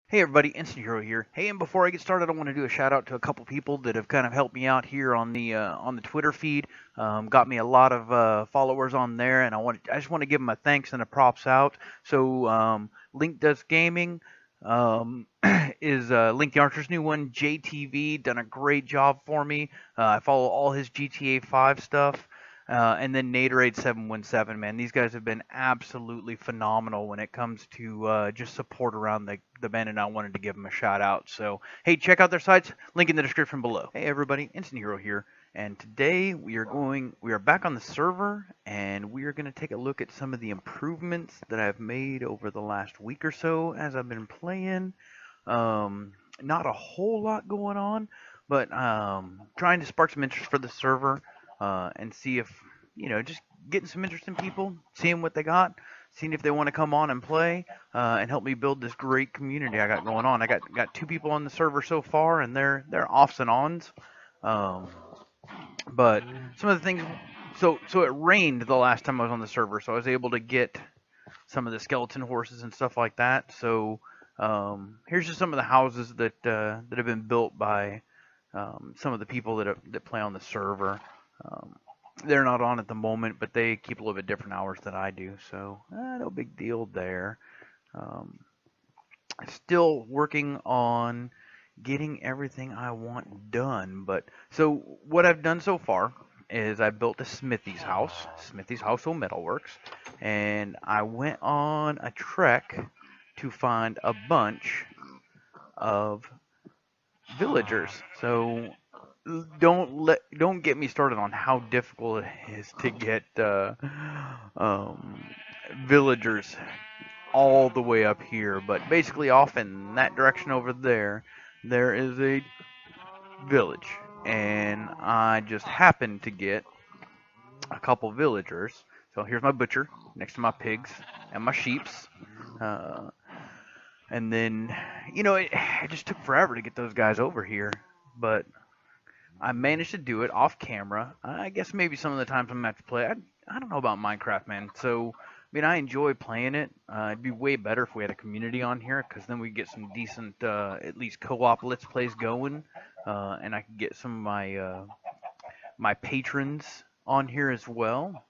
Hey everybody, Instant Hero here. Hey, and before I get started, I want to do a shout out to a couple people that have kind of helped me out here on the Twitter feed. Got me a lot of followers on there, and I just want to give them a thanks and a props out. So Link Does Gaming is Link the Archer's new one. JTV done a great job for me. I follow all his GTA 5 stuff. And then Naderade 717, man, these guys have been absolutely phenomenal when it comes to just support around the band, and I wanted to give them a shout out. So, hey, check out their sites, link in the description below. Hey, everybody, Instant Hero here, and today we are back on the server, and we are going to take a look at some of the improvements that I've made over the last week or so as I've been playing. Not a whole lot going on, but trying to spark some interest for the server and see if, just getting some interest in people, seeing what they got, seeing if they want to come on and play and help me build this great community I got going on. I got two people on the server so far, and they're offs and ons. Um, but some of the things, so it rained the last time I was on the server, so I was able to get some of the skeleton horses and stuff like that. So here's just some of the houses that have been built by some of the people that play on the server. Um, they're not on at the moment, but they keep a little bit different hours than I do, so no big deal there. Um, Still working on getting everything I want done, but so what I've done so far is I built a Smithy's Household Metalworks, and I went on a trek to find a bunch of villagers. So don't get me started on how difficult it is to get um, villagers all the way up here, but basically off in that direction over there, there is a village, and I just happened to get a couple villagers. So here's my butcher next to my pigs and my sheeps. Uh, and then, it just took forever to get those guys over here, but I managed to do it off camera. I guess maybe some of the times I'm gonna have to play. I don't know about Minecraft, man. So I mean, I enjoy playing it. It'd be way better if we had a community on here, because then we get some decent, at least co-op let's plays going, and I could get some of my patrons on here as well.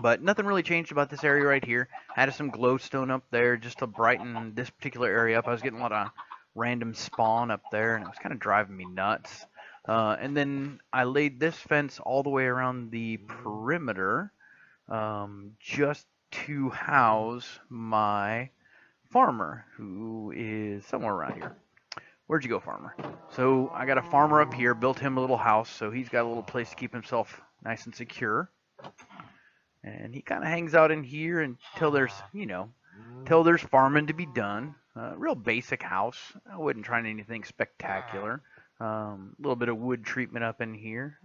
But nothing really changed about this area right here. Added some glowstone up there just to brighten this particular area up. I was getting a lot of random spawn up there, and it was kind of driving me nuts. And then I laid this fence all the way around the perimeter, just to house my farmer, who is somewhere around here. Where'd you go, farmer? So I got a farmer up here, built him a little house, so he's got a little place to keep himself nice and secure. And he kind of hangs out in here until till there's farming to be done. Real basic house. I wasn't trying anything spectacular. A little bit of wood treatment up in here.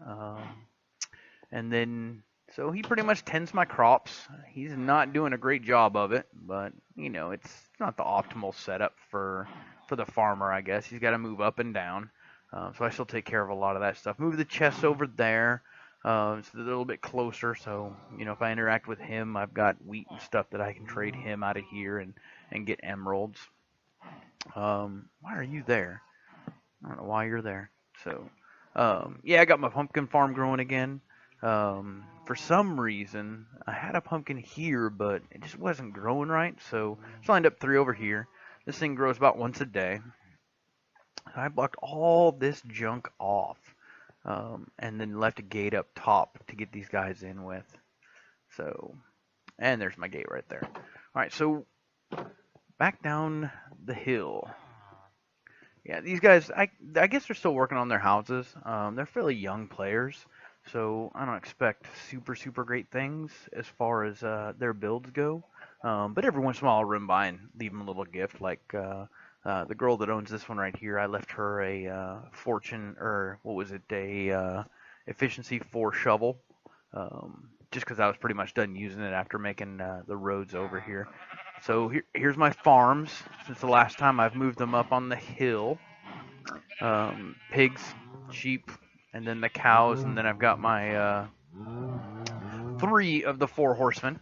And then, so he pretty much tends my crops. He's not doing a great job of it, but, it's not the optimal setup for the farmer, I guess. He's got to move up and down. So I still take care of a lot of that stuff. Move the chests over there. It's a little bit closer, so if I interact with him, I've got wheat and stuff that I can trade him out of here and get emeralds. Why are you there? I don't know why you're there. So, yeah, I got my pumpkin farm growing again. For some reason, I had a pumpkin here, but it just wasn't growing right, so I lined up 3 over here. This thing grows about once a day. I blocked all this junk off. And then left a gate up top to get these guys in with. So, and there's my gate right there. All right, so back down the hill. Yeah, these guys, I guess they're still working on their houses. They're fairly young players, so I don't expect super great things as far as their builds go. But every once in a while I'll run by and leave them a little gift, like the girl that owns this one right here. I left her a fortune, or what was it, a efficiency 4 shovel, just because I was pretty much done using it after making the roads over here. So here's my farms. Since the last time I've moved them up on the hill. Pigs, sheep, and then the cows, and then I've got my 3 of the 4 horsemen.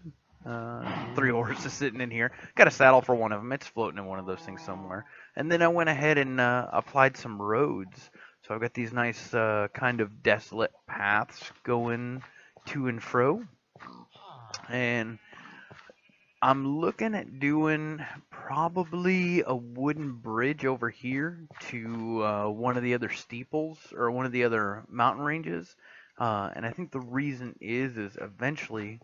Three horses sitting in here. Got a saddle for one of them. It's floating in one of those things somewhere. And then I went ahead and applied some roads. So I've got these nice kind of desolate paths going to and fro. And I'm looking at doing probably a wooden bridge over here to one of the other steeples or one of the other mountain ranges. And I think the reason is eventually,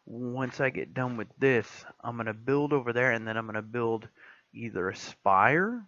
once I get done with this, I'm going to build over there, and then I'm going to build either a spire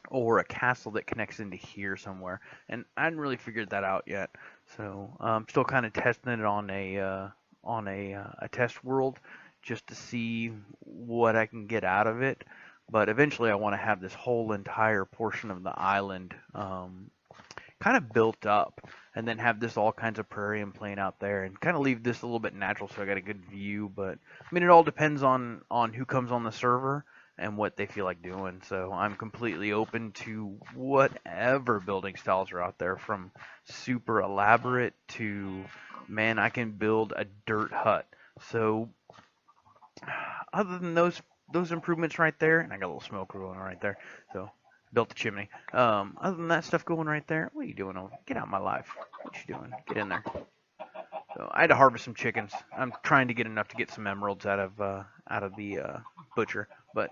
or a castle that connects into here somewhere. And I hadn't really figured that out yet. So I'm still kind of testing it on a test world just to see what I can get out of it. But eventually I want to have this whole entire portion of the island kind of built up, and then have this all kinds of prairie and plain out there, and kind of leave this a little bit natural so I got a good view. But I mean, it all depends on who comes on the server and what they feel like doing. So I'm completely open to whatever building styles are out there, from super elaborate to, man, I can build a dirt hut. So other than those improvements right there, and I got a little smoke going right there, so built the chimney. Other than that stuff going right there, what are you doing over? Get out of my life. What you doing? Get in there. So I had to harvest some chickens. I'm trying to get enough to get some emeralds out of the butcher, but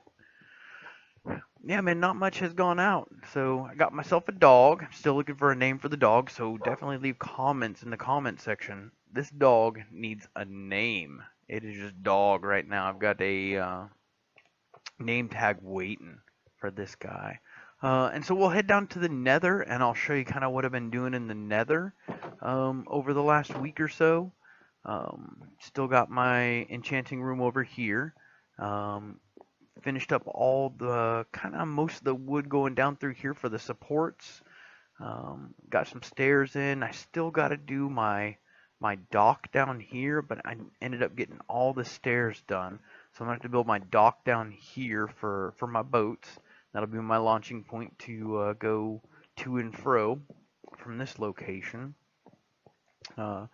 yeah, man, not much has gone out. So I got myself a dog. I'm still looking for a name for the dog, so definitely leave comments in the comment section. This dog needs a name. It is just dog right now. I've got a name tag waiting for this guy. And so we'll head down to the nether, and I'll show you kind of what I've been doing in the nether over the last week or so. Still got my enchanting room over here. Finished up all the most of the wood going down through here for the supports. Got some stairs in. I still got to do my dock down here, but I ended up getting all the stairs done. So I'm going to have to build my dock down here for my boats. That'll be my launching point to go to and fro from this location. So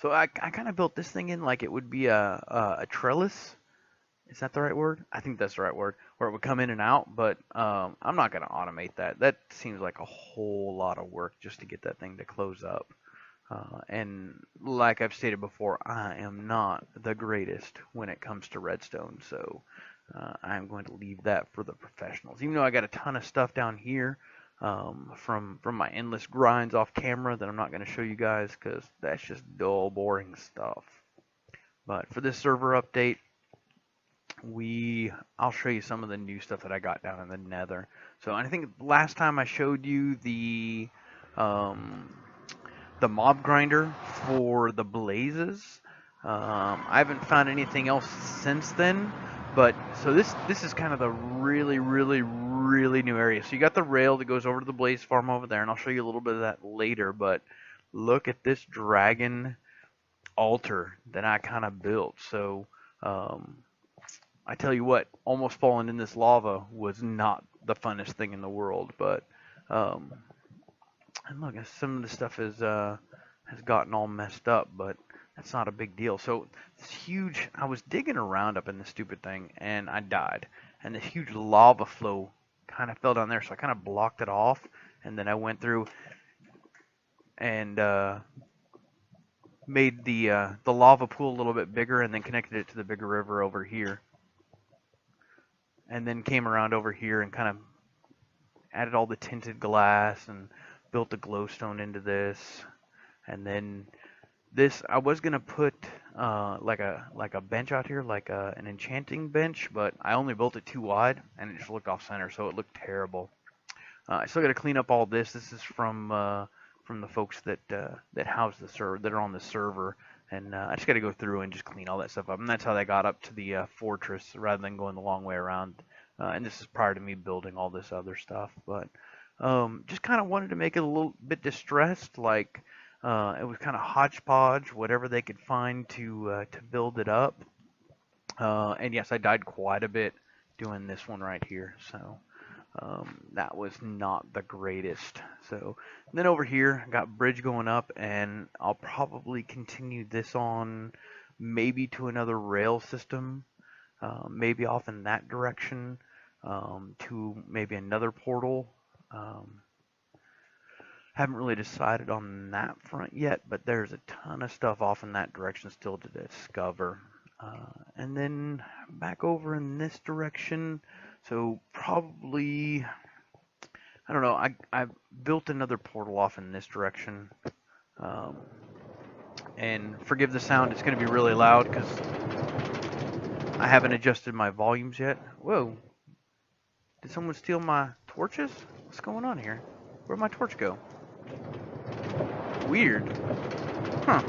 I kind of built this thing in like it would be a trellis. Is that the right word? I think that's the right word. Where it would come in and out, but I'm not going to automate that. That seems like a whole lot of work just to get that thing to close up. And like I've stated before, I am not the greatest when it comes to redstone, so I'm going to leave that for the professionals. Even though I got a ton of stuff down here from my endless grinds off camera that I'm not going to show you guys because that's just dull, boring stuff. But for this server update, I'll show you some of the new stuff that I got down in the nether. So I think last time I showed you the mob grinder for the blazes. I haven't found anything else since then, but so this is kind of the really new area. So you got the rail that goes over to the blaze farm over there, and I'll show you a little bit of that later. But look at this dragon altar that I kind of built. So I tell you what, almost falling in this lava was not the funnest thing in the world, but and look, some of the stuff has gotten all messed up, but that's not a big deal. So this huge, I was digging around up in this stupid thing, and I died. And this huge lava flow kind of fell down there, so I kind of blocked it off, and then I went through and made the lava pool a little bit bigger, and then connected it to the bigger river over here. And then came around over here and kind of added all the tinted glass and built the glowstone into this. And then this, I was gonna put like a bench out here, like an enchanting bench, but I only built it too wide, and it just looked off center, so it looked terrible. I still got to clean up all this. This is from the folks that house the server, that are on the server, and I just got to go through and just clean all that stuff up. And that's how they got up to the fortress rather than going the long way around. And this is prior to me building all this other stuff, but just kind of wanted to make it a little bit distressed, like. It was kind of hodgepodge, whatever they could find to build it up. And yes, I died quite a bit doing this one right here, so that was not the greatest. So then over here, I got bridge going up, and I'll probably continue this on maybe to another rail system, maybe off in that direction, to maybe another portal. Haven't really decided on that front yet, but there's a ton of stuff off in that direction still to discover. And then back over in this direction, so probably, I don't know, I built another portal off in this direction. And forgive the sound, it's going to be really loud because I haven't adjusted my volumes yet. Whoa, did someone steal my torches? What's going on here? Where'd my torch go? Weird. Huh.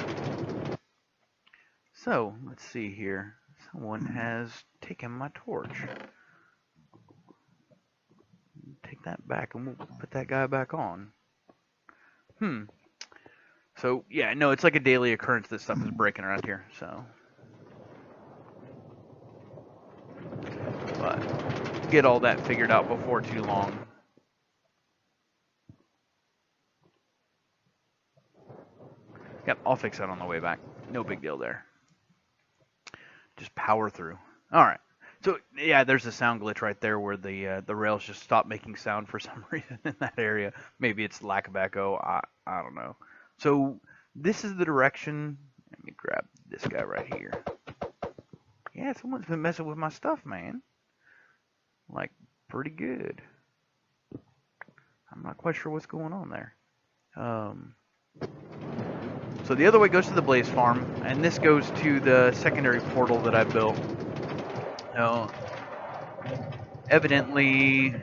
So, let's see here. Someone has taken my torch. Take that back and we'll put that guy back on. So, yeah, no, it's like a daily occurrence that stuff is breaking around here, so. But, get all that figured out before too long. Yep, I'll fix that on the way back. No big deal there. Just power through. All right. So yeah, there's a sound glitch right there where the rails just stop making sound for some reason in that area. Maybe it's lack of echo. I don't know. So this is the direction. Let me grab this guy right here. Yeah, someone's been messing with my stuff, man. Like pretty good. I'm not quite sure what's going on there. So the other way goes to the Blaze Farm, and this goes to the secondary portal that I built. Now, evidently,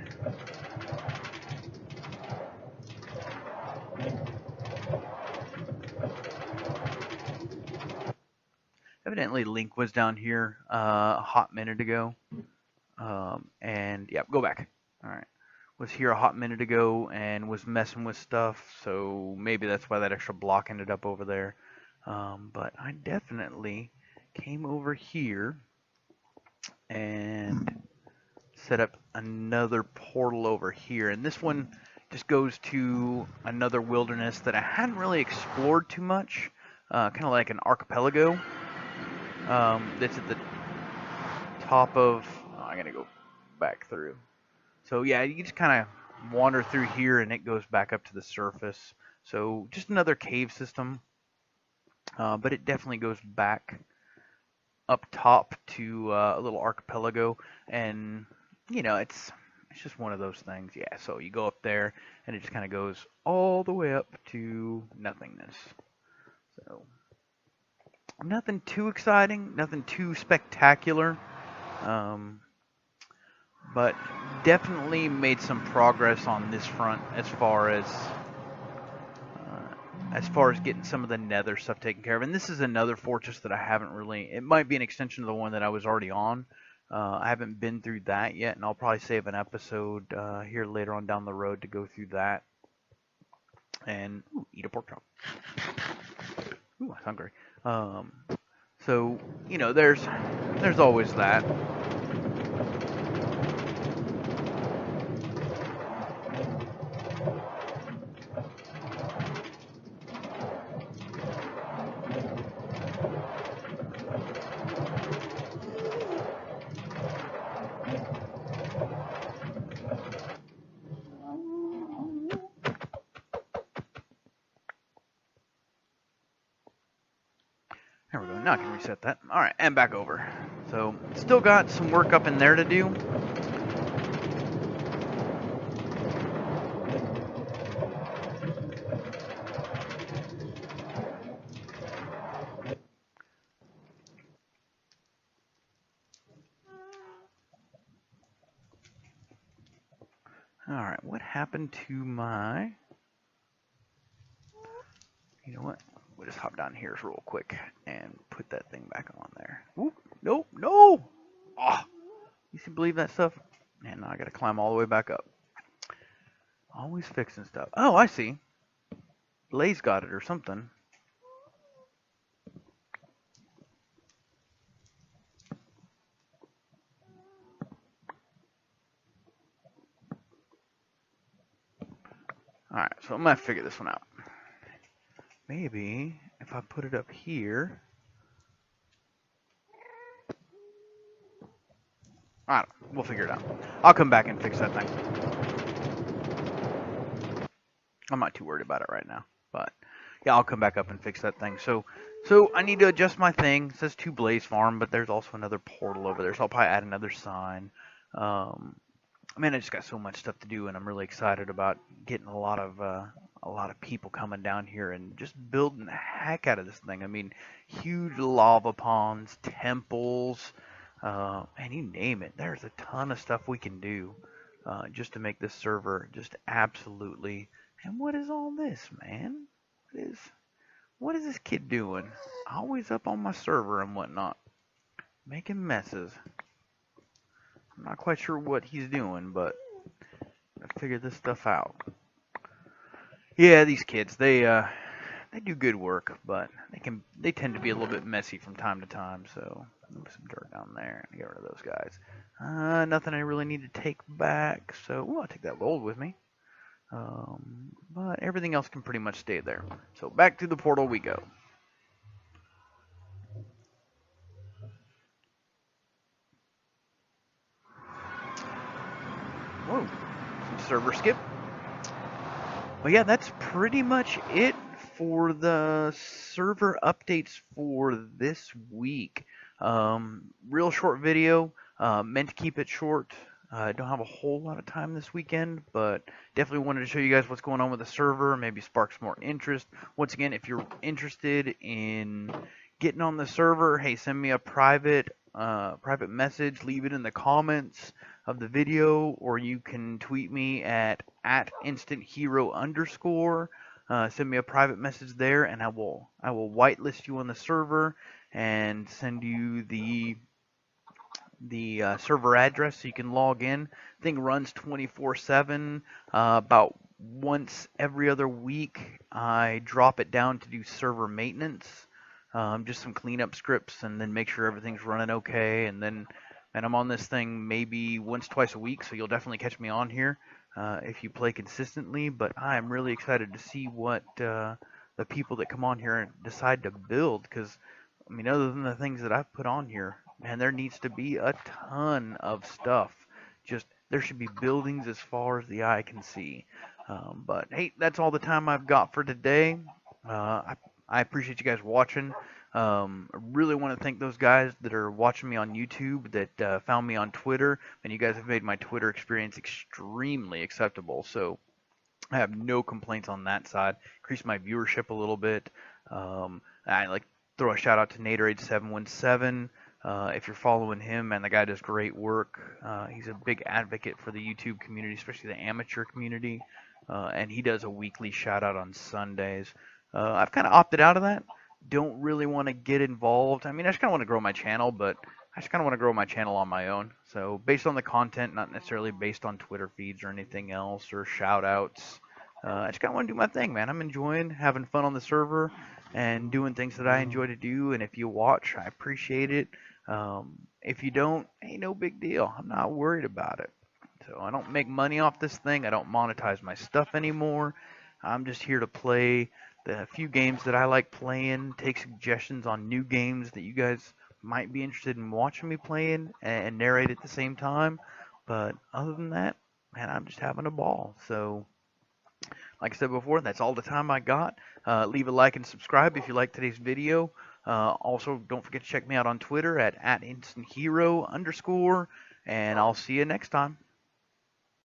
Link was down here a hot minute ago. And yeah, go back. All right. Was here a hot minute ago and was messing with stuff, so maybe that's why that extra block ended up over there. But I definitely came over here and set up another portal over here, and this one just goes to another wilderness that I hadn't really explored too much, kind of like an archipelago that's at the top of, I'm gonna go back through. So yeah, you just kind of wander through here and it goes back up to the surface. So just another cave system, but it definitely goes back up top to a little archipelago, and you know it's just one of those things. Yeah, so you go up there and it just kind of goes all the way up to nothingness. So nothing too exciting, nothing too spectacular. But definitely made some progress on this front as far as getting some of the nether stuff taken care of. And this is another fortress that I haven't really, it might be an extension of the one that I was already on. I haven't been through that yet, and I'll probably save an episode here later on down the road to go through that. And eat a pork chop. Ooh, I'm hungry. So, you know, there's always that. There we go. Now I can reset that. All right, and back over. So, still got some work up in there to do. All right, what happened to my... You know what? We'll just hop down here real quick and put that thing back on there. Ooh, no, no! Oh, you can believe that stuff? Man, now I gotta climb all the way back up. Always fixing stuff. Oh, I see. Blaze got it or something. Alright, so I'm gonna figure this one out. Maybe if I put it up here, I don't know. We'll figure it out. I'll come back and fix that thing. I'm not too worried about it right now, but yeah, I'll come back up and fix that thing. So I need to adjust my thing. It says to Blaze Farm, but there's also another portal over there, so I'll probably add another sign. Man, I just got so much stuff to do, and I'm really excited about getting a lot of people coming down here and just building the heck out of this thing. I mean, huge lava ponds, temples, and you name it. There's a ton of stuff we can do just to make this server just absolutely. And what is all this, man? What is this kid doing? Always up on my server and whatnot, making messes. I'm not quite sure what he's doing, but I figure this stuff out. Yeah, these kids, they do good work, but they tend to be a little bit messy from time to time. So move some dirt down there and get rid of those guys. Nothing I really need to take back, so I'll take that gold with me. But everything else can pretty much stay there. So back to the portal we go. Whoa, some server skip. Well, yeah, that's pretty much it for the server updates for this week. Real short video, meant to keep it short. I don't have a whole lot of time this weekend, but definitely wanted to show you guys what's going on with the server, maybe spark some more interest. Once again, if you're interested in getting on the server, hey, send me a private message, leave it in the comments of the video, or you can tweet me at @instanthero_. Send me a private message there, and I will whitelist you on the server and send you the server address so you can log in. Thing runs 24/7. About once every other week, I drop it down to do server maintenance, just some cleanup scripts, and then make sure everything's running okay. And I'm on this thing maybe once, twice a week, so you'll definitely catch me on here if you play consistently. But I am really excited to see what the people that come on here decide to build, because I mean, other than the things that I've put on here, man, there needs to be a ton of stuff. Just there should be buildings as far as the eye can see. But hey, that's all the time I've got for today. I appreciate you guys watching. I really want to thank those guys that are watching me on YouTube, that found me on Twitter, and you guys have made my Twitter experience extremely acceptable. So I have no complaints on that side. Increased my viewership a little bit. I like throw a shout out to Naderade717. If you're following him, man, the guy does great work. He's a big advocate for the YouTube community, especially the amateur community, and he does a weekly shout out on Sundays. I've kind of opted out of that. Don't really want to get involved. I mean, I just kind of want to grow my channel, but I just kind of want to grow my channel on my own. So based on the content, not necessarily based on Twitter feeds or anything else or shout outs. I just kind of want to do my thing, man. I'm enjoying having fun on the server and doing things that I enjoy to do. And if you watch, I appreciate it. If you don't, ain't no big deal. I'm not worried about it. So I don't make money off this thing. I don't monetize my stuff anymore. I'm just here to play the few games that I like playing, take suggestions on new games that you guys might be interested in watching me playing, and narrate at the same time. But other than that, man, I'm just having a ball. So like I said before, that's all the time I got. Leave a like and subscribe if you like today's video. Also, don't forget to check me out on Twitter at @instanthero_, and I'll see you next time.